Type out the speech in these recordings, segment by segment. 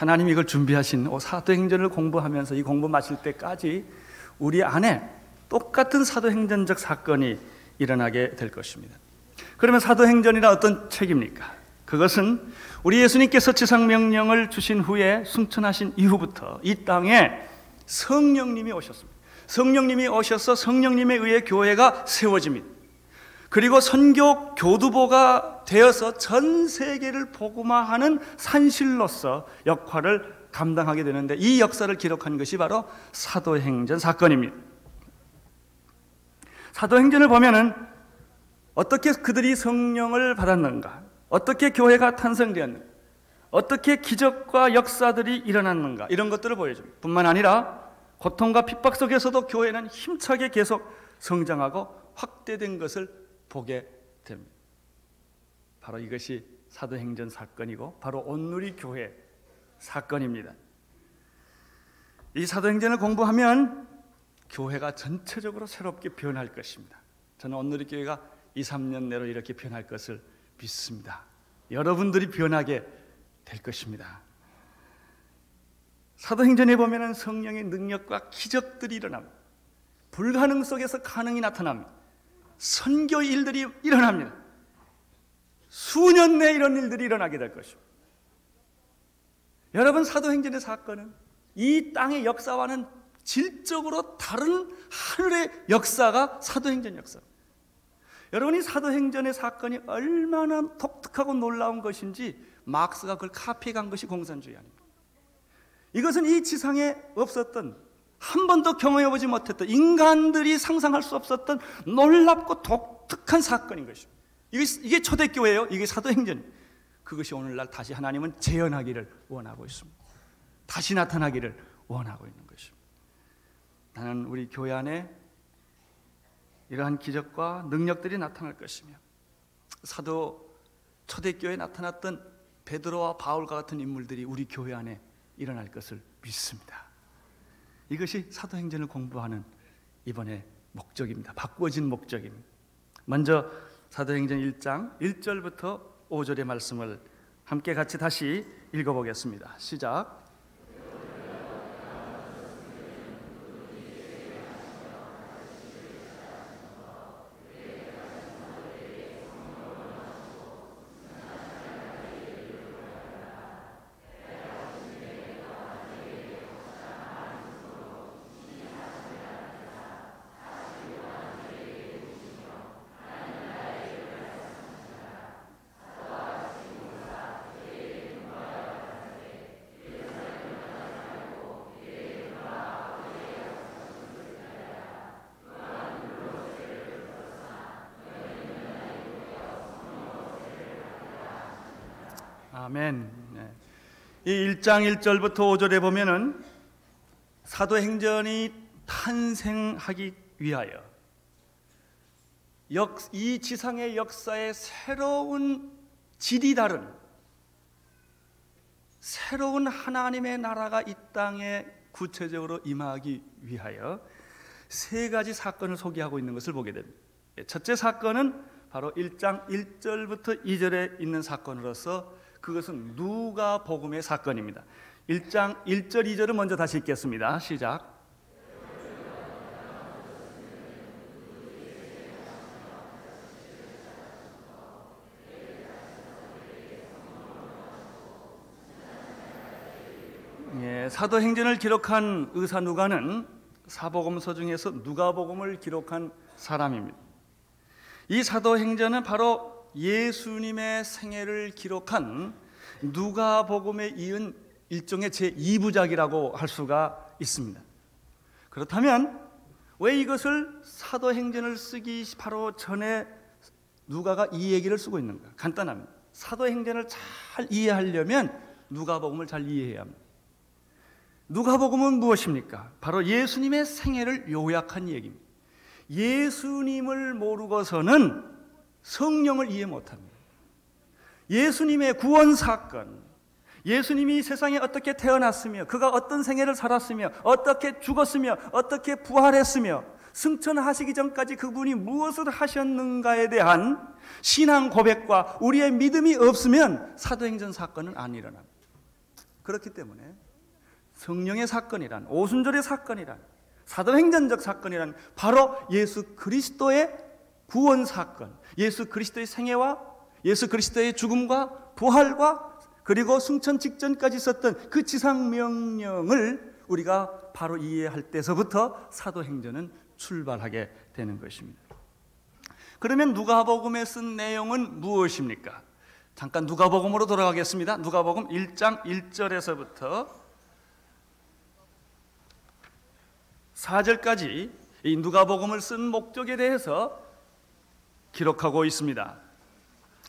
하나님이 이걸 준비하신 사도행전을 공부하면서 이 공부 마칠 때까지 우리 안에 똑같은 사도행전적 사건이 일어나게 될 것입니다. 그러면 사도행전이란 어떤 책입니까? 그것은 우리 예수님께서 지상명령을 주신 후에 승천하신 이후부터 이 땅에 성령님이 오셨습니다. 성령님이 오셔서 성령님에 의해 교회가 세워집니다. 그리고 선교 교두보가 되어서 전 세계를 복음화하는 산실로서 역할을 감당하게 되는데, 이 역사를 기록한 것이 바로 사도행전 사건입니다. 사도행전을 보면은 어떻게 그들이 성령을 받았는가, 어떻게 교회가 탄생되었는가, 어떻게 기적과 역사들이 일어났는가, 이런 것들을 보여줍니다. 뿐만 아니라 고통과 핍박 속에서도 교회는 힘차게 계속 성장하고 확대된 것을 보게 됩니다. 바로 이것이 사도행전 사건이고 바로 온누리 교회 사건입니다. 이 사도행전을 공부하면 교회가 전체적으로 새롭게 변할 것입니다. 저는 온누리 교회가 2, 3년 내로 이렇게 변할 것을 믿습니다. 여러분들이 변하게 될 것입니다. 사도행전에 보면 성령의 능력과 기적들이 일어납니다. 불가능 속에서 가능이 나타납니다. 선교 일들이 일어납니다. 수년 내에 이런 일들이 일어나게 될 것입니다. 여러분, 사도행전의 사건은 이 땅의 역사와는 질적으로 다른 하늘의 역사가 사도행전 역사입니다. 여러분, 이 사도행전의 사건이 얼마나 독특하고 놀라운 것인지 막스가 그걸 카피해간 것이 공산주의 아닙니다. 이것은 이 지상에 없었던, 한 번도 경험해보지 못했던, 인간들이 상상할 수 없었던 놀랍고 독특한 사건인 것입니다. 이게 초대교회예요. 이게 사도행전. 그것이 오늘날 다시 하나님은 재현하기를 원하고 있습니다. 다시 나타나기를 원하고 있는 것입니다. 나는 우리 교회 안에 이러한 기적과 능력들이 나타날 것이며, 사도 초대교회에 나타났던 베드로와 바울과 같은 인물들이 우리 교회 안에 일어날 것을 믿습니다. 이것이 사도행전을 공부하는 이번의 목적입니다. 바꾸어진 목적입니다. 먼저 사도행전 1장 1절부터 5절의 말씀을 함께 같이 다시 읽어보겠습니다. 시작. 아멘. 이 1장 1절부터 5절에 보면은 사도행전이 탄생하기 위하여 이 지상의 역사에 새로운 질이 다른 새로운 하나님의 나라가 이 땅에 구체적으로 임하기 위하여 세 가지 사건을 소개하고 있는 것을 보게 됩니다. 첫째 사건은 바로 1장 1절부터 2절에 있는 사건으로서 그것은 누가복음의 사건입니다. 1장 1절 2절을 먼저 다시 읽겠습니다. 시작. 사도행전을 기록한 의사 누가는 사복음서 중에서 누가복음을 기록한 사람입니다. 이 사도행전은 바로 예수님의 생애를 기록한 누가복음에 이은 일종의 제2부작이라고 할 수가 있습니다. 그렇다면 왜 이것을 사도행전을 쓰기 바로 전에 누가가 이 얘기를 쓰고 있는가? 간단합니다. 사도행전을 잘 이해하려면 누가복음을 잘 이해해야 합니다. 누가복음은 무엇입니까? 바로 예수님의 생애를 요약한 얘기입니다. 예수님을 모르고서는 성령을 이해 못합니다. 예수님의 구원 사건, 예수님이 세상에 어떻게 태어났으며 그가 어떤 생애를 살았으며 어떻게 죽었으며 어떻게 부활했으며 승천하시기 전까지 그분이 무엇을 하셨는가에 대한 신앙 고백과 우리의 믿음이 없으면 사도행전 사건은 안 일어납니다. 그렇기 때문에 성령의 사건이란, 오순절의 사건이란, 사도행전적 사건이란 바로 예수 그리스도의 구원 사건, 예수 그리스도의 생애와 예수 그리스도의 죽음과 부활과 그리고 승천 직전까지 있었던 그 지상 명령을 우리가 바로 이해할 때서부터 사도행전은 출발하게 되는 것입니다. 그러면 누가복음에 쓴 내용은 무엇입니까? 잠깐 누가복음으로 돌아가겠습니다. 누가복음 1장 1절에서부터 4절까지 이 누가복음을 쓴 목적에 대해서 기록하고 있습니다.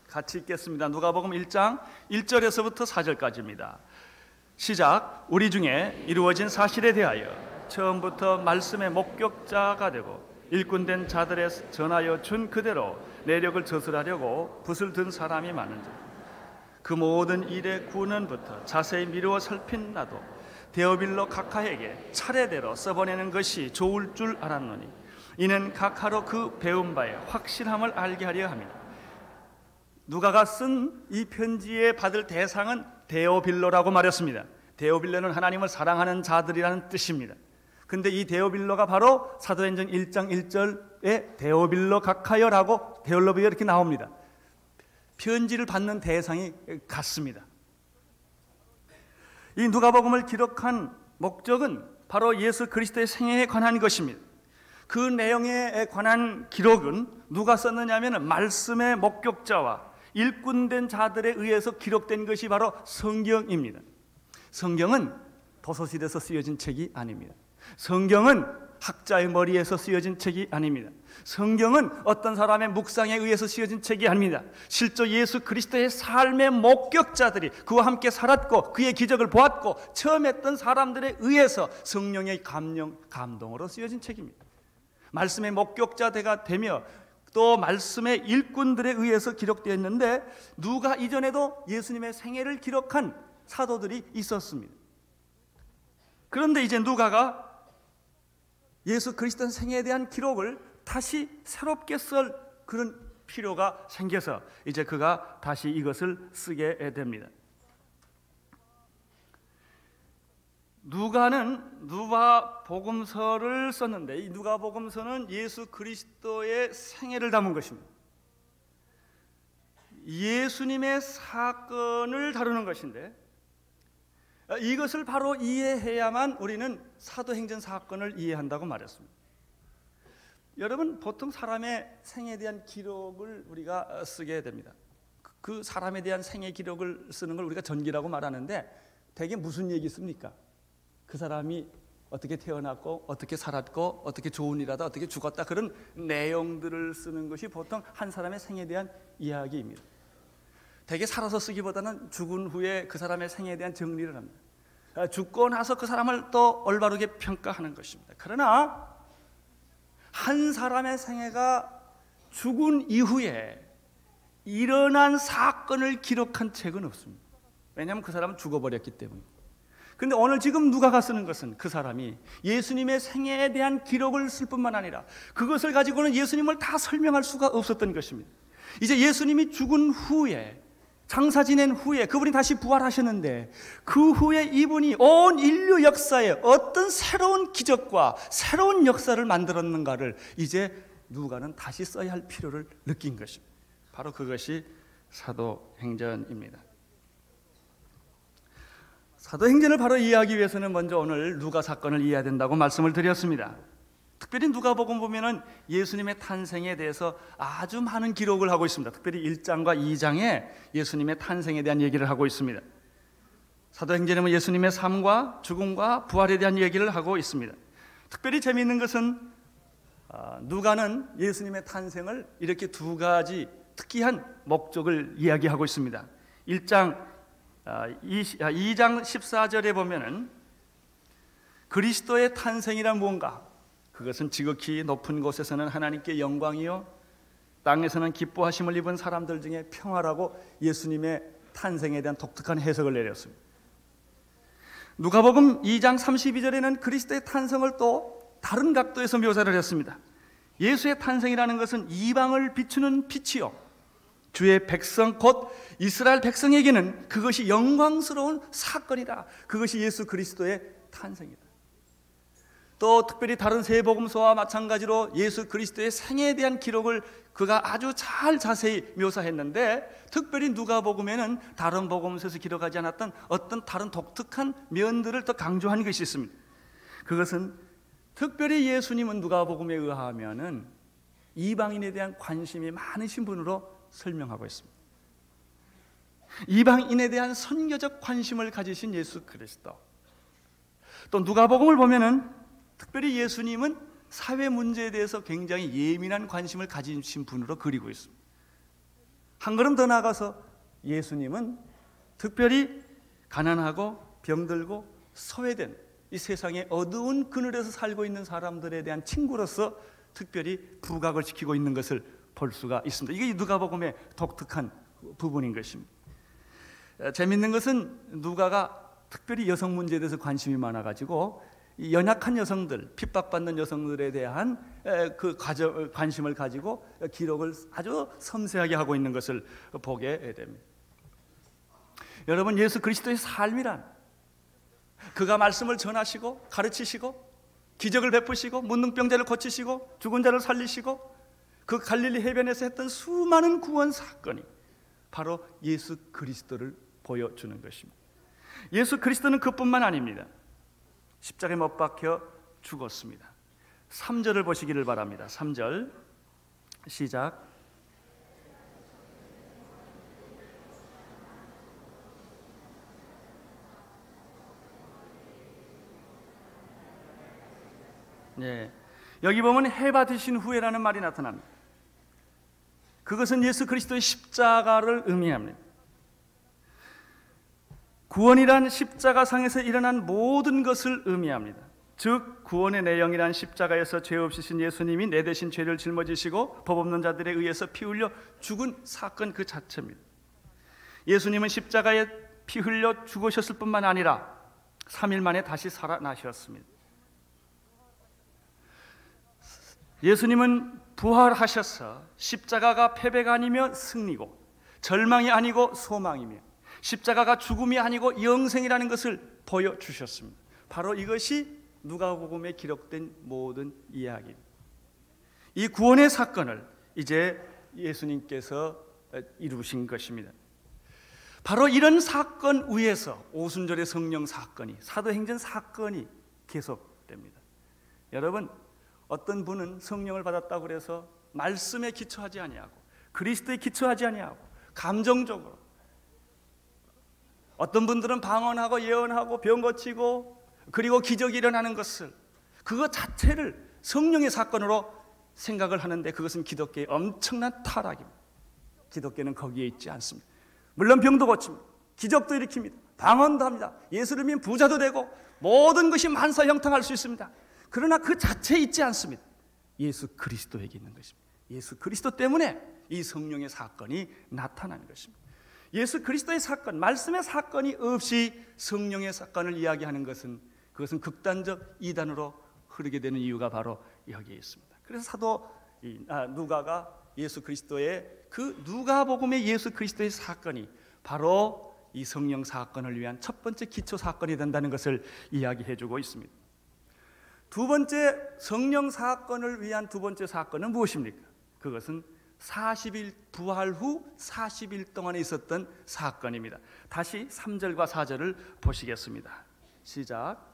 같이 읽겠습니다. 누가복음 1장 1절에서부터 4절까지입니다. 시작. 우리 중에 이루어진 사실에 대하여 처음부터 말씀의 목격자가 되고 일꾼된 자들에 전하여 준 그대로 내력을 저술하려고 붓을 든 사람이 많은지 그 모든 일의 군원부터 자세히 미루어 살핀 나도 데오빌로 각하에게 차례대로 써보내는 것이 좋을 줄 알았노니 이는 각하로 그 배운 바의 확실함을 알게 하려 함이니 누가가 쓴 이 편지에 받을 대상은 데오빌로라고 말했습니다. 데오빌로는 하나님을 사랑하는 자들이라는 뜻입니다. 근데 이 데오빌로가 바로 사도행전 1장 1절에 데오빌로 각하여라고 데올로비어 이렇게 나옵니다. 편지를 받는 대상이 같습니다. 이 누가복음을 기록한 목적은 바로 예수 그리스도의 생애에 관한 것입니다. 그 내용에 관한 기록은 누가 썼느냐 하면 말씀의 목격자와 일꾼된 자들에 의해서 기록된 것이 바로 성경입니다. 성경은 도서실에서 쓰여진 책이 아닙니다. 성경은 학자의 머리에서 쓰여진 책이 아닙니다. 성경은 어떤 사람의 묵상에 의해서 쓰여진 책이 아닙니다. 실제 예수 그리스도의 삶의 목격자들이 그와 함께 살았고 그의 기적을 보았고 처음 했던 사람들에 의해서 성령의 감동으로 쓰여진 책입니다. 말씀의 목격자가 되며 또 말씀의 일꾼들에 의해서 기록되었는데 누가 이전에도 예수님의 생애를 기록한 사도들이 있었습니다. 그런데 이제 누가가 예수 그리스도의 생애에 대한 기록을 다시 새롭게 쓸 그런 필요가 생겨서 이제 그가 다시 이것을 쓰게 됩니다. 누가는 누가복음서를 썼는데 이 누가복음서는 예수 그리스도의 생애를 담은 것입니다. 예수님의 사건을 다루는 것인데 이것을 바로 이해해야만 우리는 사도행전 사건을 이해한다고 말했습니다. 여러분, 보통 사람의 생애에 대한 기록을 우리가 쓰게 됩니다. 그 사람에 대한 생애 기록을 쓰는 걸 우리가 전기라고 말하는데 대개 무슨 얘기 씁니까? 그 사람이 어떻게 태어났고 어떻게 살았고 어떻게 좋은 일하다 어떻게 죽었다 그런 내용들을 쓰는 것이 보통 한 사람의 생애에 대한 이야기입니다. 대개 살아서 쓰기보다는 죽은 후에 그 사람의 생애에 대한 정리를 합니다. 죽고 나서 그 사람을 또 올바르게 평가하는 것입니다. 그러나 한 사람의 생애가 죽은 이후에 일어난 사건을 기록한 책은 없습니다. 왜냐하면 그 사람은 죽어버렸기 때문입니다. 그런데 오늘 지금 누가가 쓰는 것은 그 사람이 예수님의 생애에 대한 기록을 쓸 뿐만 아니라 그것을 가지고는 예수님을 다 설명할 수가 없었던 것입니다. 이제 예수님이 죽은 후에 장사 지낸 후에 그분이 다시 부활하셨는데 그 후에 이분이 온 인류 역사에 어떤 새로운 기적과 새로운 역사를 만들었는가를 이제 누가는 다시 써야 할 필요를 느낀 것입니다. 바로 그것이 사도행전입니다. 사도행전을 바로 이해하기 위해서는 먼저 오늘 누가 사건을 이해해야 된다고 말씀을 드렸습니다. 특별히 누가복음 보면은 예수님의 탄생에 대해서 아주 많은 기록을 하고 있습니다. 특별히 1장과 2장에 예수님의 탄생에 대한 얘기를 하고 있습니다. 사도행전에는 예수님의 삶과 죽음과 부활에 대한 얘기를 하고 있습니다. 특별히 재미있는 것은 누가는 예수님의 탄생을 이렇게 두 가지 특이한 목적을 이야기하고 있습니다. 2장 14절에 보면은 그리스도의 탄생이란 무언가? 그것은 지극히 높은 곳에서는 하나님께 영광이요 땅에서는 기뻐하심을 입은 사람들 중에 평화라고 예수님의 탄생에 대한 독특한 해석을 내렸습니다. 누가복음 2장 32절에는 그리스도의 탄생을 또 다른 각도에서 묘사를 했습니다. 예수의 탄생이라는 것은 이방을 비추는 빛이요 주의 백성 곧 이스라엘 백성에게는 그것이 영광스러운 사건이다. 그것이 예수 그리스도의 탄생이다. 또 특별히 다른 세 복음서와 마찬가지로 예수 그리스도의 생애에 대한 기록을 그가 아주 잘 자세히 묘사했는데, 특별히 누가복음에는 다른 복음서에서 기록하지 않았던 어떤 다른 독특한 면들을 더 강조한 것이 있습니다. 그것은 특별히 예수님은 누가복음에 의하면은 이방인에 대한 관심이 많으신 분으로 설명하고 있습니다. 이방인에 대한 선교적 관심을 가지신 예수 그리스도. 또 누가복음을 보면은 특별히 예수님은 사회 문제에 대해서 굉장히 예민한 관심을 가지신 분으로 그리고 있습니다. 한 걸음 더 나아가서 예수님은 특별히 가난하고 병들고 소외된 이 세상의 어두운 그늘에서 살고 있는 사람들에 대한 친구로서 특별히 부각을 시키고 있는 것을 볼 수가 있습니다. 이게 누가복음의 독특한 부분인 것입니다. 재미있는 것은 누가가 특별히 여성 문제에 대해서 관심이 많아가지고 연약한 여성들, 핍박받는 여성들에 대한 그 관심을 가지고 기록을 아주 섬세하게 하고 있는 것을 보게 됩니다. 여러분, 예수 그리스도의 삶이란 그가 말씀을 전하시고 가르치시고 기적을 베푸시고 문둥병자를 고치시고 죽은 자를 살리시고 그 갈릴리 해변에서 했던 수많은 구원 사건이 바로 예수 그리스도를 보여주는 것입니다. 예수 그리스도는 그뿐만 아닙니다. 십자가에 못 박혀 죽었습니다. 3절을 보시기를 바랍니다. 3절 시작. 네, 여기 보면 해 받으신 후에라는 말이 나타납니다. 그것은 예수 그리스도의 십자가를 의미합니다. 구원이란 십자가상에서 일어난 모든 것을 의미합니다. 즉 구원의 내용이란 십자가에서 죄 없으신 예수님이 내 대신 죄를 짊어지시고 법 없는 자들에 의해서 피 흘려 죽은 사건 그 자체입니다. 예수님은 십자가에 피 흘려 죽으셨을 뿐만 아니라 3일 만에 다시 살아나셨습니다. 예수님은 부활하셔서 십자가가 패배가 아니며 승리고 절망이 아니고 소망이며 십자가가 죽음이 아니고 영생이라는 것을 보여주셨습니다. 바로 이것이 누가복음에 기록된 모든 이야기입니다. 이 구원의 사건을 이제 예수님께서 이루신 것입니다. 바로 이런 사건 위에서 오순절의 성령 사건이, 사도행전 사건이 계속됩니다. 여러분, 어떤 분은 성령을 받았다고 해서 말씀에 기초하지 아니하고 그리스도에 기초하지 아니하고 감정적으로, 어떤 분들은 방언하고 예언하고 병 고치고 그리고 기적이 일어나는 것을, 그것 자체를 성령의 사건으로 생각을 하는데 그것은 기독교의 엄청난 타락입니다. 기독교는 거기에 있지 않습니다. 물론 병도 고칩니다. 기적도 일으킵니다. 방언도 합니다. 예수를 믿으면 부자도 되고 모든 것이 만사형통할 수 있습니다. 그러나 그 자체에 있지 않습니다. 예수 그리스도에게 있는 것입니다. 예수 그리스도 때문에 이 성령의 사건이 나타나는 것입니다. 예수 그리스도의 사건, 말씀의 사건이 없이 성령의 사건을 이야기하는 것은, 그것은 극단적 이단으로 흐르게 되는 이유가 바로 여기에 있습니다. 그래서 사도 누가가 예수 그리스도의 그 누가복음의 예수 그리스도의 사건이 바로 이 성령 사건을 위한 첫 번째 기초 사건이 된다는 것을 이야기해주고 있습니다. 두 번째 성령 사건을 위한 두 번째 사건은 무엇입니까? 그것은 40일 부활 후 40일 동안에 있었던 사건입니다. 다시 3절과 4절을 보시겠습니다. 시작.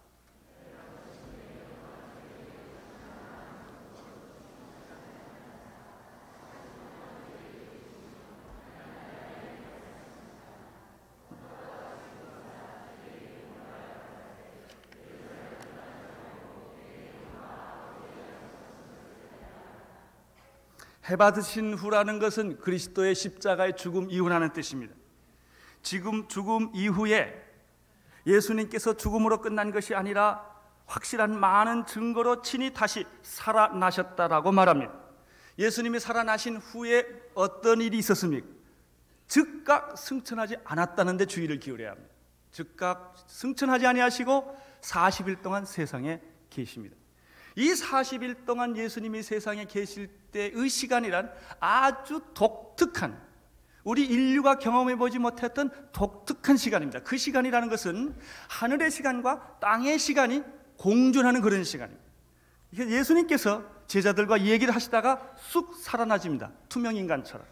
해받으신 후라는 것은 그리스도의 십자가의 죽음 이후라는 뜻입니다. 지금 죽음 이후에 예수님께서 죽음으로 끝난 것이 아니라 확실한 많은 증거로 친히 다시 살아나셨다라고 말합니다. 예수님이 살아나신 후에 어떤 일이 있었습니까? 즉각 승천하지 않았다는 데 주의를 기울여야 합니다. 즉각 승천하지 아니하시고 40일 동안 세상에 계십니다. 이 40일 동안 예수님이 세상에 계실 때의 시간이란 아주 독특한, 우리 인류가 경험해보지 못했던 독특한 시간입니다. 그 시간이라는 것은 하늘의 시간과 땅의 시간이 공존하는 그런 시간입니다. 예수님께서 제자들과 이 얘기를 하시다가 쑥 살아나집니다. 투명인간처럼.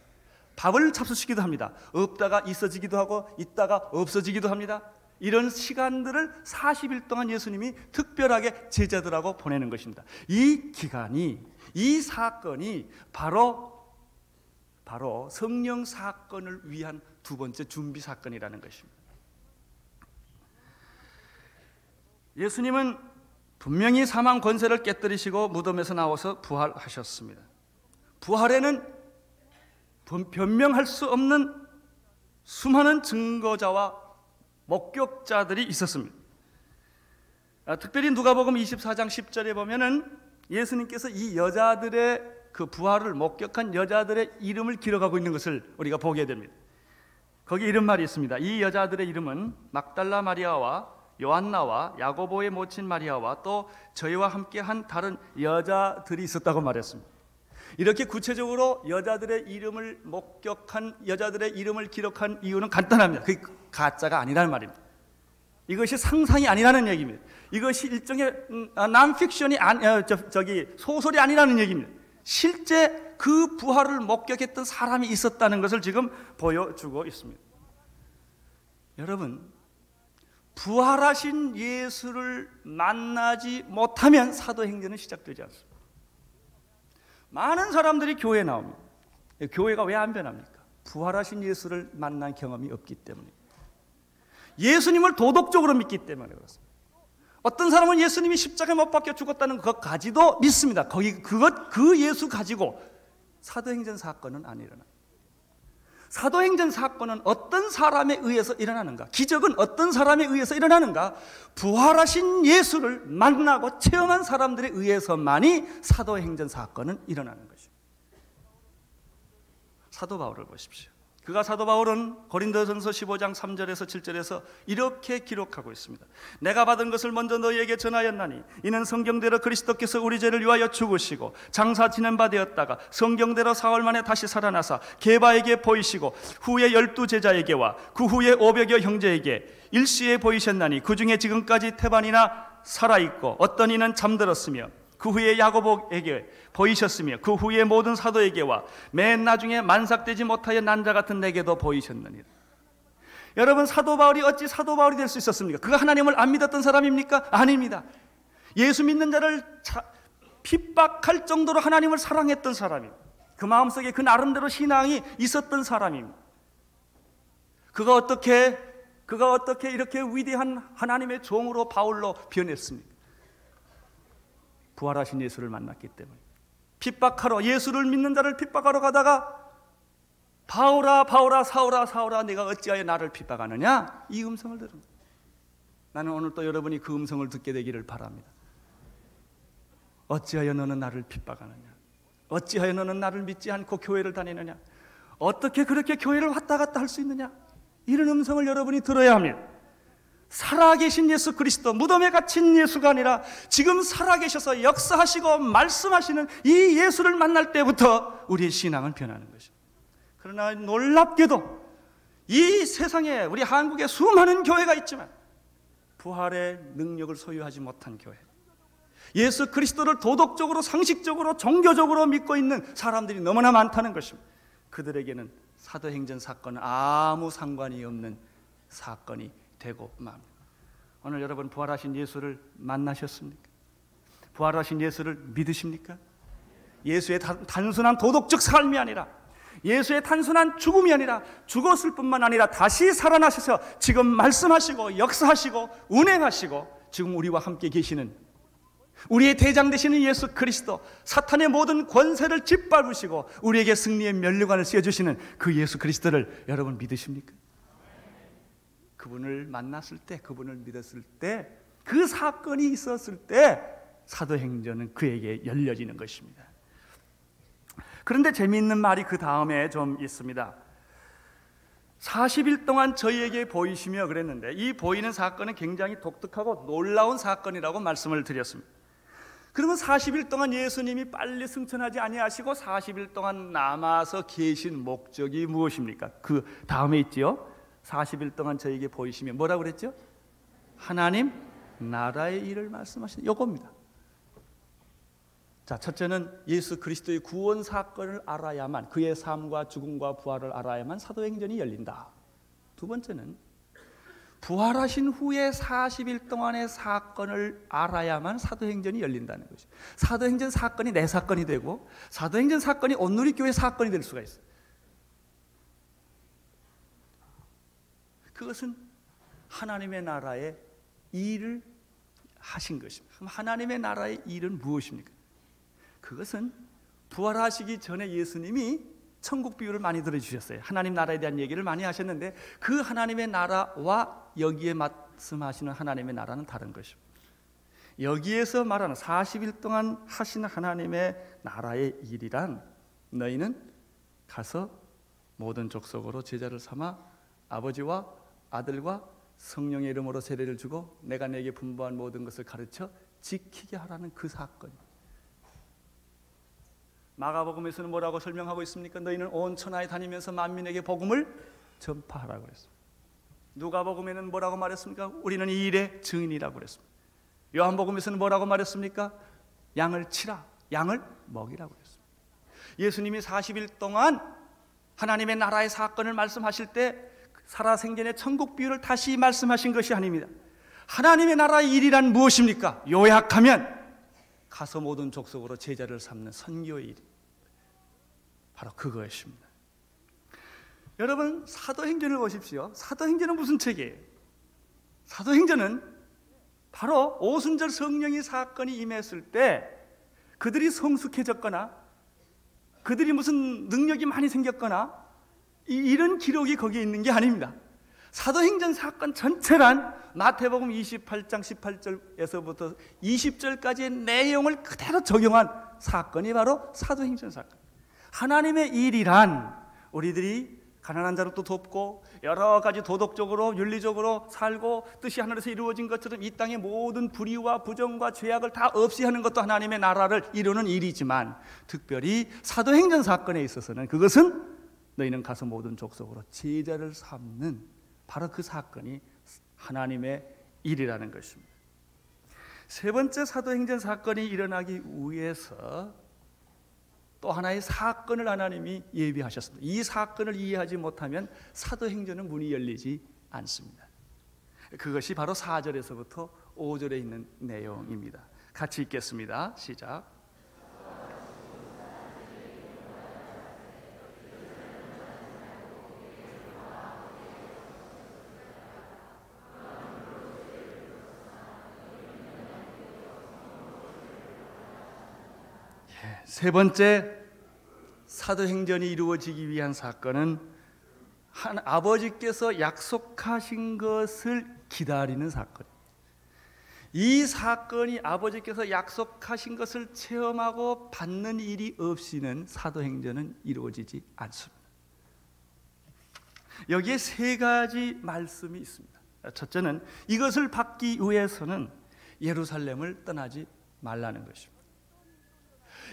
밥을 잡수시기도 합니다. 없다가 있어지기도 하고 있다가 없어지기도 합니다. 이런 시간들을 40일 동안 예수님이 특별하게 제자들하고 보내는 것입니다. 이 기간이, 이 사건이 바로 성령 사건을 위한 두 번째 준비 사건이라는 것입니다. 예수님은 분명히 사망 권세를 깨뜨리시고 무덤에서 나와서 부활하셨습니다. 부활에는 변명할 수 없는 수많은 증거자와 목격자들이 있었습니다. 특별히 누가복음 24장 10절에 보면은 예수님께서 이 여자들의 그 부활을 목격한 여자들의 이름을 기록하고 있는 것을 우리가 보게 됩니다. 거기 이런 말이 있습니다. 이 여자들의 이름은 막달라 마리아와 요한나와 야고보의 모친 마리아와 또 저희와 함께한 다른 여자들이 있었다고 말했습니다. 이렇게 구체적으로 여자들의 이름을 목격한, 여자들의 이름을 기록한 이유는 간단합니다. 그게 가짜가 아니라는 말입니다. 이것이 상상이 아니라는 얘기입니다. 이것이 일종의 난픽션이 소설이 아니라는 얘기입니다. 실제 그 부활을 목격했던 사람이 있었다는 것을 지금 보여주고 있습니다. 여러분, 부활하신 예수를 만나지 못하면 사도행전은 시작되지 않습니다. 많은 사람들이 교회에 나옵니다. 교회가 왜 안 변합니까? 부활하신 예수를 만난 경험이 없기 때문에, 예수님을 도덕적으로 믿기 때문에 그렇습니다. 어떤 사람은 예수님이 십자가에 못 박혀 죽었다는 것까지도 믿습니다. 그 예수 가지고 사도행전 사건은 안 일어납니다. 사도행전 사건은 어떤 사람에 의해서 일어나는가? 기적은 어떤 사람에 의해서 일어나는가? 부활하신 예수를 만나고 체험한 사람들에 의해서만이 사도행전 사건은 일어나는 것입니다. 사도 바울을 보십시오. 사도 바울은 고린도전서 15장 3절에서 7절에서 이렇게 기록하고 있습니다. 내가 받은 것을 먼저 너희에게 전하였나니 이는 성경대로 그리스도께서 우리 죄를 위하여 죽으시고 장사 지낸 바 되었다가 성경대로 사흘 만에 다시 살아나사 게바에게 보이시고 후에 12제자에게와 그 후에 500여 형제에게 일시에 보이셨나니 그 중에 지금까지 태반이나 살아있고 어떤 이는 잠들었으며 그 후에 야고보에게 보이셨으며 그 후에 모든 사도에게와 맨 나중에 만삭되지 못하여 난 자 같은 내게도 보이셨느니라. 여러분, 사도 바울이 어찌 사도 바울이 될 수 있었습니까? 그가 하나님을 안 믿었던 사람입니까? 아닙니다. 예수 믿는 자를 핍박할 정도로 하나님을 사랑했던 사람입니다. 그 마음속에 그 나름대로 신앙이 있었던 사람입니다. 그가 어떻게 이렇게 위대한 하나님의 종으로 바울로 변했습니까? 부활하신 예수를 만났기 때문에. 핍박하러, 예수를 믿는 자를 핍박하러 가다가 바울아 바울아 사울아 사울아 내가 어찌하여 나를 핍박하느냐, 이 음성을 들은. 나는 오늘 또 여러분이 그 음성을 듣게 되기를 바랍니다. 어찌하여 너는 나를 핍박하느냐, 어찌하여 너는 나를 믿지 않고 교회를 다니느냐, 어떻게 그렇게 교회를 왔다 갔다 할 수 있느냐, 이런 음성을 여러분이 들어야 합니다. 살아계신 예수 그리스도, 무덤에 갇힌 예수가 아니라 지금 살아계셔서 역사하시고 말씀하시는 이 예수를 만날 때부터 우리의 신앙은 변하는 것입니다. 그러나 놀랍게도 이 세상에, 우리 한국에 수많은 교회가 있지만 부활의 능력을 소유하지 못한 교회, 예수 그리스도를 도덕적으로, 상식적으로, 종교적으로 믿고 있는 사람들이 너무나 많다는 것입니다. 그들에게는 사도행전 사건은 아무 상관이 없는 사건이 되고 맙니다. 오늘 여러분, 부활하신 예수를 만나셨습니까? 부활하신 예수를 믿으십니까? 예수의 단순한 도덕적 삶이 아니라, 예수의 단순한 죽음이 아니라, 죽었을 뿐만 아니라 다시 살아나셔서 지금 말씀하시고 역사하시고 운행하시고 지금 우리와 함께 계시는 우리의 대장 되시는 예수 그리스도, 사탄의 모든 권세를 짓밟으시고 우리에게 승리의 면류관을 씌워주시는 그 예수 그리스도를 여러분 믿으십니까? 그분을 만났을 때, 그분을 믿었을 때, 그 사건이 있었을 때 사도행전은 그에게 열려지는 것입니다. 그런데 재미있는 말이 그 다음에 좀 있습니다. 40일 동안 저희에게 보이시며 그랬는데, 이 보이는 사건은 굉장히 독특하고 놀라운 사건이라고 말씀을 드렸습니다. 그러면 40일 동안 예수님이 빨리 승천하지 아니하시고 40일 동안 남아서 계신 목적이 무엇입니까? 그 다음에 있지요. 40일 동안 저에게 보이시면 뭐라고 그랬죠? 하나님 나라의 일을 말씀하시는 요겁니다. 자, 첫째는 예수 그리스도의 구원 사건을 알아야만, 그의 삶과 죽음과 부활을 알아야만 사도행전이 열린다. 두 번째는 부활하신 후에 40일 동안의 사건을 알아야만 사도행전이 열린다는 것이죠. 사도행전 사건이 내 사건이 되고 사도행전 사건이 온누리교회 사건이 될 수가 있어요. 그것은 하나님의 나라의 일을 하신 것입니다. 그럼 하나님의 나라의 일은 무엇입니까? 그것은 부활하시기 전에 예수님이 천국 비유를 많이 들어주셨어요. 하나님 나라에 대한 얘기를 많이 하셨는데 그 하나님의 나라와 여기에 말씀하시는 하나님의 나라는 다른 것입니다. 여기에서 말하는 40일 동안 하신 하나님의 나라의 일이란 너희는 가서 모든 족속으로 제자를 삼아 아버지와 아들과 성령의 이름으로 세례를 주고 내가 내게 분부한 모든 것을 가르쳐 지키게 하라는 그 사건입니다. 마가복음에서는 뭐라고 설명하고 있습니까? 너희는 온 천하에 다니면서 만민에게 복음을 전파하라고 그랬습니다. 누가복음에는 뭐라고 말했습니까? 우리는 이 일의 증인이라고 그랬습니다. 요한복음에서는 뭐라고 말했습니까? 양을 치라, 양을 먹이라고 그랬습니다. 예수님이 40일 동안 하나님의 나라의 사건을 말씀하실 때 살아생전의 천국 비유를 다시 말씀하신 것이 아닙니다. 하나님의 나라의 일이란 무엇입니까? 요약하면 가서 모든 족속으로 제자를 삼는 선교의 일, 바로 그것입니다. 여러분, 사도행전을 보십시오. 사도행전은 무슨 책이에요? 사도행전은 바로 오순절 성령의 사건이 임했을 때 그들이 성숙해졌거나 그들이 무슨 능력이 많이 생겼거나 이런 기록이 거기에 있는 게 아닙니다. 사도행전 사건 전체란 마태복음 28장 18절에서부터 20절까지의 내용을 그대로 적용한 사건이 바로 사도행전 사건. 하나님의 일이란 우리들이 가난한 자를 또 돕고 여러 가지 도덕적으로 윤리적으로 살고 뜻이 하늘에서 이루어진 것처럼 이 땅의 모든 불의와 부정과 죄악을 다 없이 하는 것도 하나님의 나라를 이루는 일이지만 특별히 사도행전 사건에 있어서는 그것은 너희는 가서 모든 족속으로 제자를 삼는 바로 그 사건이 하나님의 일이라는 것입니다. 세 번째 사도행전 사건이 일어나기 위해서 또 하나의 사건을 하나님이 예비하셨습니다. 이 사건을 이해하지 못하면 사도행전은 문이 열리지 않습니다. 그것이 바로 4절에서부터 5절에 있는 내용입니다. 같이 읽겠습니다. 시작. 세 번째 사도행전이 이루어지기 위한 사건은 아버지께서 약속하신 것을 기다리는 사건입니다. 이 사건이 아버지께서 약속하신 것을 체험하고 받는 일이 없이는 사도행전은 이루어지지 않습니다. 여기에 세 가지 말씀이 있습니다. 첫째는 이것을 받기 위해서는 예루살렘을 떠나지 말라는 것입니다.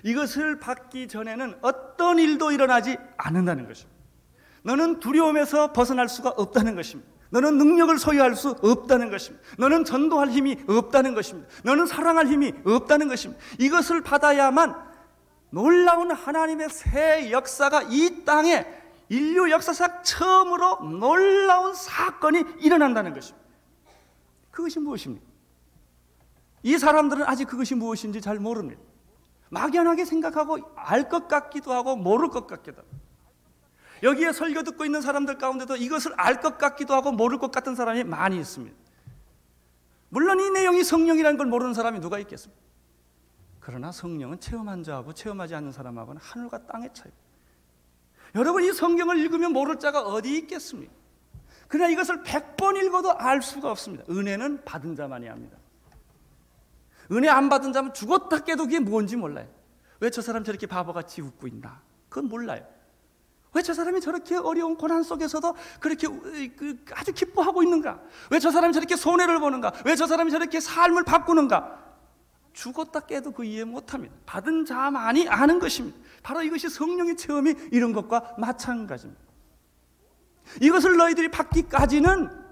이것을 받기 전에는 어떤 일도 일어나지 않는다는 것입니다. 너는 두려움에서 벗어날 수가 없다는 것입니다. 너는 능력을 소유할 수 없다는 것입니다. 너는 전도할 힘이 없다는 것입니다. 너는 사랑할 힘이 없다는 것입니다. 이것을 받아야만 놀라운 하나님의 새 역사가 이 땅에 인류 역사상 처음으로 놀라운 사건이 일어난다는 것입니다. 그것이 무엇입니까? 이 사람들은 아직 그것이 무엇인지 잘 모릅니다. 막연하게 생각하고 알 것 같기도 하고 모를 것 같기도 하고, 여기에 설교 듣고 있는 사람들 가운데도 이것을 알 것 같기도 하고 모를 것 같은 사람이 많이 있습니다. 물론 이 내용이 성령이라는 걸 모르는 사람이 누가 있겠습니까? 그러나 성령은 체험한 자하고 체험하지 않는 사람하고는 하늘과 땅의 차이입니다. 여러분, 이 성경을 읽으면 모를 자가 어디 있겠습니까? 그러나 이것을 100번 읽어도 알 수가 없습니다. 은혜는 받은 자만이 합니다. 은혜 안 받은 자면 죽었다 깨도 그게 뭔지 몰라요. 왜 저 사람 저렇게 바보같이 웃고 있나? 그건 몰라요. 왜 저 사람이 저렇게 어려운 고난 속에서도 그렇게 아주 기뻐하고 있는가? 왜 저 사람이 저렇게 손해를 보는가? 왜 저 사람이 저렇게 삶을 바꾸는가? 죽었다 깨도 그 이해 못합니다. 받은 자만이 아는 것입니다. 바로 이것이 성령의 체험이 이런 것과 마찬가지입니다. 이것을 너희들이 받기까지는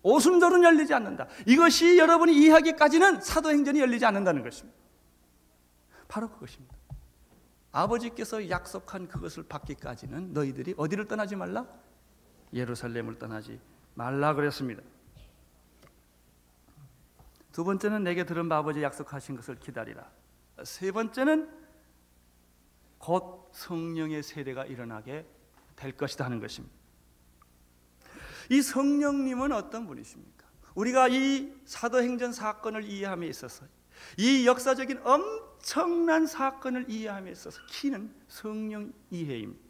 오순절은 열리지 않는다. 이것이 여러분이 이해하기까지는 사도행전이 열리지 않는다는 것입니다. 바로 그것입니다. 아버지께서 약속한 그것을 받기까지는 너희들이 어디를 떠나지 말라? 예루살렘을 떠나지 말라 그랬습니다. 두 번째는 내게 들은 바 아버지 약속하신 것을 기다리라. 세 번째는 곧 성령의 세례가 일어나게 될 것이다 하는 것입니다. 이 성령님은 어떤 분이십니까? 우리가 이 사도행전 사건을 이해함에 있어서 이 역사적인 엄청난 사건을 이해함에 있어서 키는 성령 이해입니다.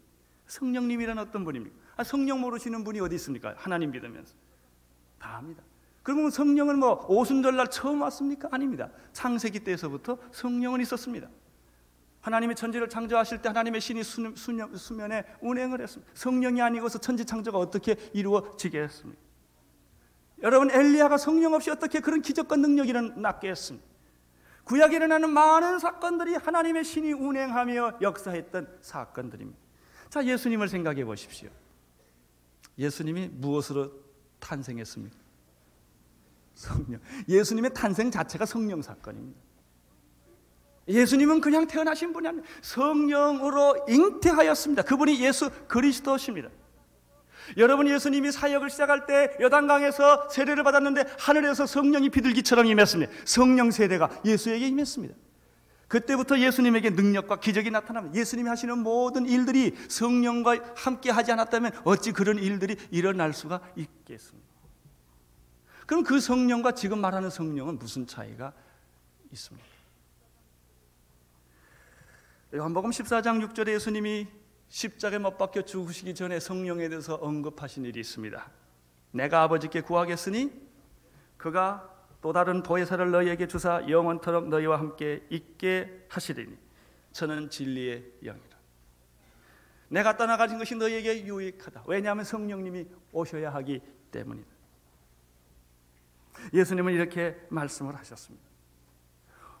성령님이란 어떤 분입니까? 성령 모르시는 분이 어디 있습니까? 하나님 믿으면서 다 압니다. 그러면 성령은 뭐 오순절날 처음 왔습니까? 아닙니다. 창세기 때에서부터 성령은 있었습니다. 하나님의 천지를 창조하실 때 하나님의 신이 수면에 운행을 했습니다. 성령이 아니고서 천지 창조가 어떻게 이루어지게 했습니까? 여러분, 엘리야가 성령 없이 어떻게 그런 기적과 능력이 일어났게 했습니까? 구약에 일어나는 많은 사건들이 하나님의 신이 운행하며 역사했던 사건들입니다. 자, 예수님을 생각해 보십시오. 예수님이 무엇으로 탄생했습니까? 성령. 예수님의 탄생 자체가 성령 사건입니다. 예수님은 그냥 태어나신 분이 아니라 성령으로 잉태하였습니다. 그분이 예수 그리스도십니다. 여러분, 예수님이 사역을 시작할 때 요단강에서 세례를 받았는데 하늘에서 성령이 비둘기처럼 임했습니다. 성령 세례가 예수에게 임했습니다. 그때부터 예수님에게 능력과 기적이 나타납니다. 예수님이 하시는 모든 일들이 성령과 함께 하지 않았다면 어찌 그런 일들이 일어날 수가 있겠습니까? 그럼 그 성령과 지금 말하는 성령은 무슨 차이가 있습니까? 요한복음 14장 6절에 예수님이 십자가에 못 박혀 죽으시기 전에 성령에 대해서 언급하신 일이 있습니다. 내가 아버지께 구하겠으니 그가 또 다른 보혜사를 너희에게 주사 영원토록 너희와 함께 있게 하시리니 저는 진리의 영이라. 내가 떠나가신 것이 너희에게 유익하다. 왜냐하면 성령님이 오셔야 하기 때문이다. 예수님은 이렇게 말씀을 하셨습니다.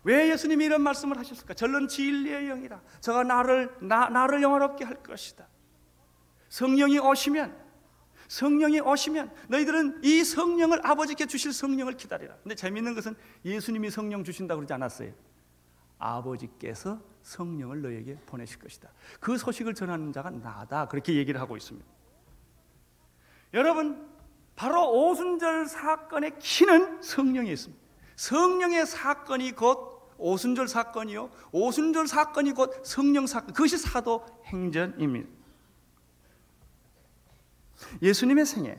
왜 예수님이 이런 말씀을 하셨을까? 저는 진리의 영이라. 저가 나를 영화롭게 할 것이다. 성령이 오시면 너희들은 이 성령을, 아버지께 주실 성령을 기다리라. 근데 재미있는 것은 예수님이 성령 주신다고 그러지 않았어요. 아버지께서 성령을 너희에게 보내실 것이다. 그 소식을 전하는 자가 나다. 그렇게 얘기를 하고 있습니다. 여러분, 바로 오순절 사건의 키는 성령이 있습니다. 성령의 사건이 곧 오순절 사건이요, 오순절 사건이 곧 성령 사건, 그것이 사도행전입니다. 예수님의 생애,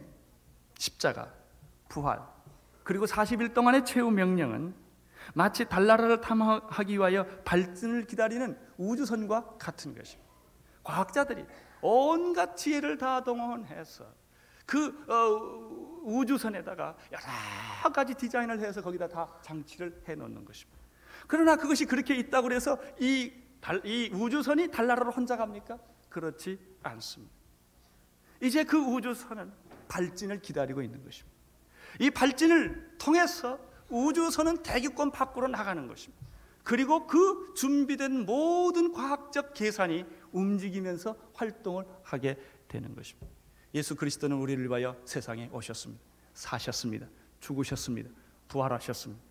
십자가, 부활, 그리고 40일 동안의 최후 명령은 마치 달나라를 탐험하기 위하여 발진을 기다리는 우주선과 같은 것입니다. 과학자들이 온갖 지혜를 다 동원해서 그 우주선에다가 여러 가지 디자인을 해서 거기다 다 장치를 해놓는 것입니다. 그러나 그것이 그렇게 있다고 해서 이 우주선이 달나라로 혼자 갑니까? 그렇지 않습니다. 이제 그 우주선은 발진을 기다리고 있는 것입니다. 이 발진을 통해서 우주선은 대기권 밖으로 나가는 것입니다. 그리고 그 준비된 모든 과학적 계산이 움직이면서 활동을 하게 되는 것입니다. 예수 그리스도는 우리를 위하여 세상에 오셨습니다. 사셨습니다. 죽으셨습니다. 부활하셨습니다.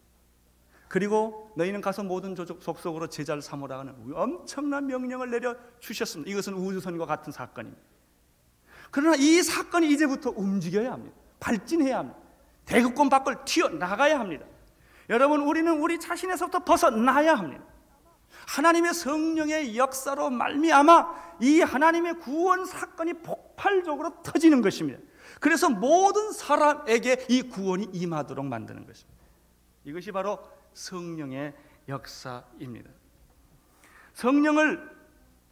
그리고 너희는 가서 모든 족속 속속으로 제자를 삼으라 하는 엄청난 명령을 내려 주셨습니다. 이것은 우주선과 같은 사건입니다. 그러나 이 사건이 이제부터 움직여야 합니다. 발진해야 합니다. 대극권 밖을 튀어나가야 합니다. 여러분, 우리는 우리 자신에서부터 벗어나야 합니다. 하나님의 성령의 역사로 말미암아 이 하나님의 구원 사건이 폭발적으로 터지는 것입니다. 그래서 모든 사람에게 이 구원이 임하도록 만드는 것입니다. 이것이 바로 성령의 역사입니다.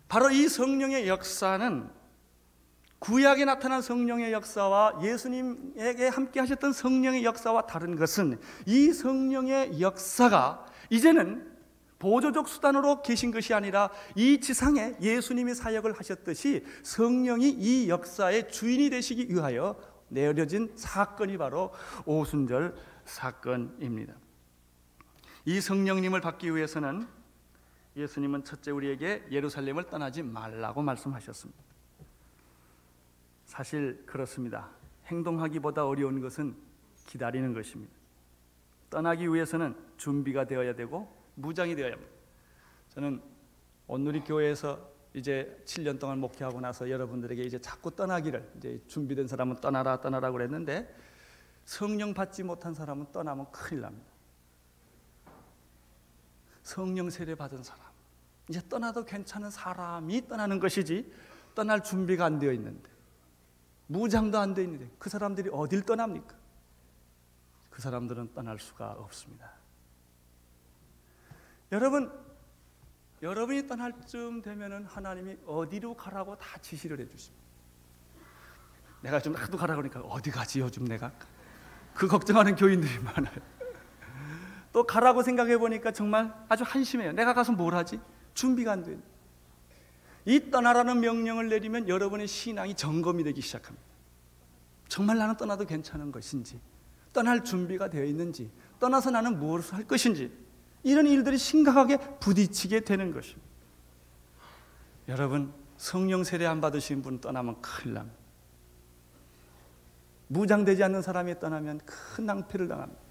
바로 이 성령의 역사는 구약에 나타난 성령의 역사와 예수님에게 함께 하셨던 성령의 역사와 다른 것은 이 성령의 역사가 이제는 보조적 수단으로 계신 것이 아니라 이 지상에 예수님이 사역을 하셨듯이 성령이 이 역사의 주인이 되시기 위하여 내려진 사건이 바로 오순절 사건입니다. 이 성령님을 받기 위해서는 예수님은 첫째 우리에게 예루살렘을 떠나지 말라고 말씀하셨습니다. 사실 그렇습니다. 행동하기보다 어려운 것은 기다리는 것입니다. 떠나기 위해서는 준비가 되어야 되고 무장이 되어야 합니다. 저는 온누리 교회에서 이제 7년 동안 목회하고 나서 여러분들에게 이제 자꾸 떠나기를, 이제 준비된 사람은 떠나라 그랬는데, 성령 받지 못한 사람은 떠나면 큰일 납니다. 성령 세례 받은 사람, 이제 떠나도 괜찮은 사람이 떠나는 것이지, 떠날 준비가 안 되어 있는데, 무장도 안 되어 있는데 그 사람들이 어딜 떠납니까? 그 사람들은 떠날 수가 없습니다. 여러분이 떠날 쯤 되면은 하나님이 어디로 가라고 다 지시를 해주십니다. 내가 좀 나도 가라고 그러니까 어디 가지 요즘 내가? 그 걱정하는 교인들이 많아요. 또 가라고 생각해 보니까 정말 아주 한심해요. 내가 가서 뭘 하지? 준비가 안 돼요. 이 떠나라는 명령을 내리면 여러분의 신앙이 점검이 되기 시작합니다. 정말 나는 떠나도 괜찮은 것인지, 떠날 준비가 되어 있는지, 떠나서 나는 무엇을 할 것인지, 이런 일들이 심각하게 부딪히게 되는 것입니다. 여러분, 성령 세례 안 받으신 분 떠나면 큰일 납니다. 무장되지 않는 사람이 떠나면 큰 낭패를 당합니다.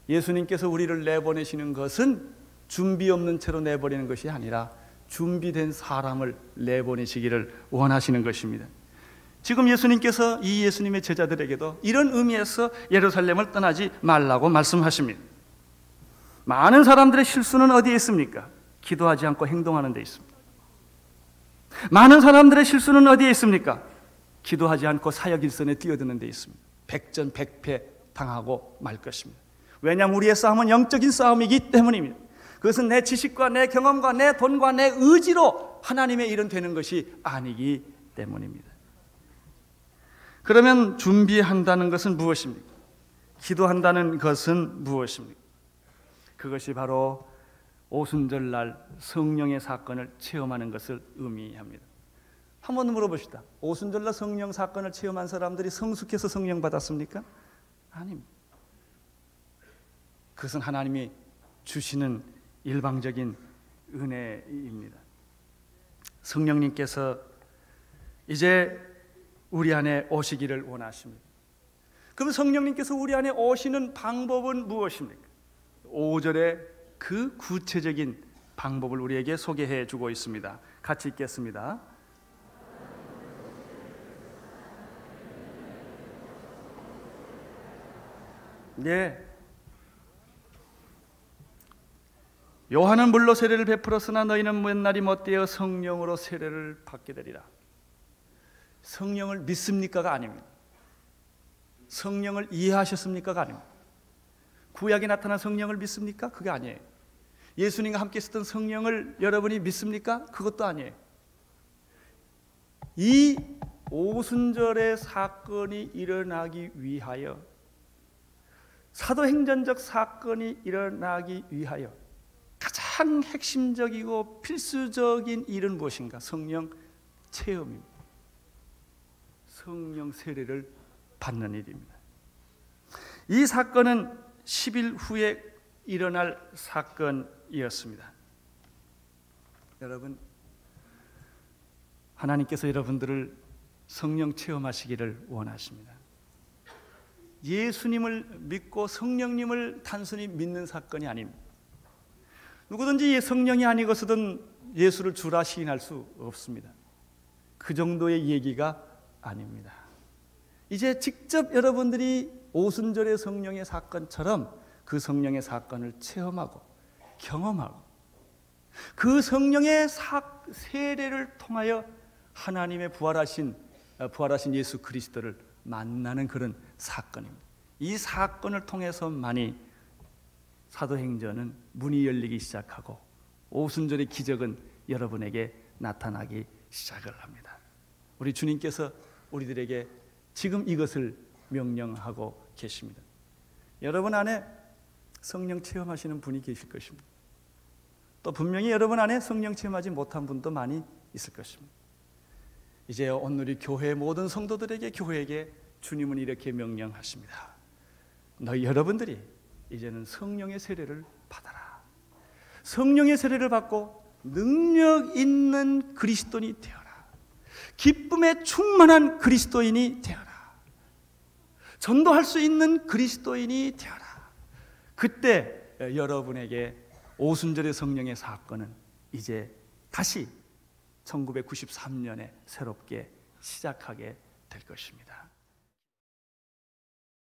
예수님께서 우리를 내보내시는 것은 준비 없는 채로 내버리는 것이 아니라 준비된 사람을 내보내시기를 원하시는 것입니다. 지금 예수님께서 이 예수님의 제자들에게도 이런 의미에서 예루살렘을 떠나지 말라고 말씀하십니다. 많은 사람들의 실수는 어디에 있습니까? 기도하지 않고 행동하는 데 있습니다. 많은 사람들의 실수는 어디에 있습니까? 기도하지 않고 사역 일선에 뛰어드는 데 있습니다. 백전백패 당하고 말 것입니다. 왜냐하면 우리의 싸움은 영적인 싸움이기 때문입니다. 그것은 내 지식과 내 경험과 내 돈과 내 의지로 하나님의 일은 되는 것이 아니기 때문입니다. 그러면 준비한다는 것은 무엇입니까? 기도한다는 것은 무엇입니까? 그것이 바로 오순절날 성령의 사건을 체험하는 것을 의미합니다. 한번 물어봅시다. 오순절날 성령 사건을 체험한 사람들이 성숙해서 성령 받았습니까? 아닙니다. 그것은 하나님이 주시는 일방적인 은혜입니다. 성령님께서 이제 우리 안에 오시기를 원하십니다. 그럼 성령님께서 우리 안에 오시는 방법은 무엇입니까? 5절에 그 구체적인 방법을 우리에게 소개해 주고 있습니다. 같이 읽겠습니다. 네. 요한은 물로 세례를 베풀었으나 너희는 맨날이 못되어 성령으로 세례를 받게 되리라. 성령을 믿습니까가 아닙니다. 성령을 이해하셨습니까가 아닙니다. 구약에 나타난 성령을 믿습니까? 그게 아니에요. 예수님과 함께 있었던 성령을 여러분이 믿습니까? 그것도 아니에요. 이 오순절의 사건이 일어나기 위하여, 사도행전적 사건이 일어나기 위하여 가장 핵심적이고 필수적인 일은 무엇인가? 성령 체험입니다. 성령 세례를 받는 일입니다. 이 사건은 10일 후에 일어날 사건이었습니다. 여러분, 하나님께서 여러분들을 성령 체험하시기를 원하십니다. 예수님을 믿고 성령님을 단순히 믿는 사건이 아닙니다. 누구든지 성령이 아니고서든 예수를 주라 시인할 수 없습니다. 그 정도의 얘기가 아닙니다. 이제 직접 여러분들이 오순절의 성령의 사건처럼 그 성령의 사건을 체험하고 경험하고 그 성령의 세례를 통하여 하나님의 부활하신 예수 그리스도를 만나는 그런 사건입니다. 이 사건을 통해서만이 사도행전은 문이 열리기 시작하고 오순절의 기적은 여러분에게 나타나기 시작을 합니다. 우리 주님께서 우리들에게 지금 이것을 명령하고 계십니다. 여러분 안에 성령 체험하시는 분이 계실 것입니다. 또 분명히 여러분 안에 성령 체험하지 못한 분도 많이 있을 것입니다. 이제 오늘 교회 모든 성도들에게, 교회에게 주님은 이렇게 명령하십니다. 너희 여러분들이 이제는 성령의 세례를 받아라. 성령의 세례를 받고 능력 있는 그리스도인이 되어라. 기쁨에 충만한 그리스도인이 되어라. 전도할 수 있는 그리스도인이 되어라. 그때 여러분에게 오순절의 성령의 사건은 이제 다시 1993년에 새롭게 시작하게 될 것입니다.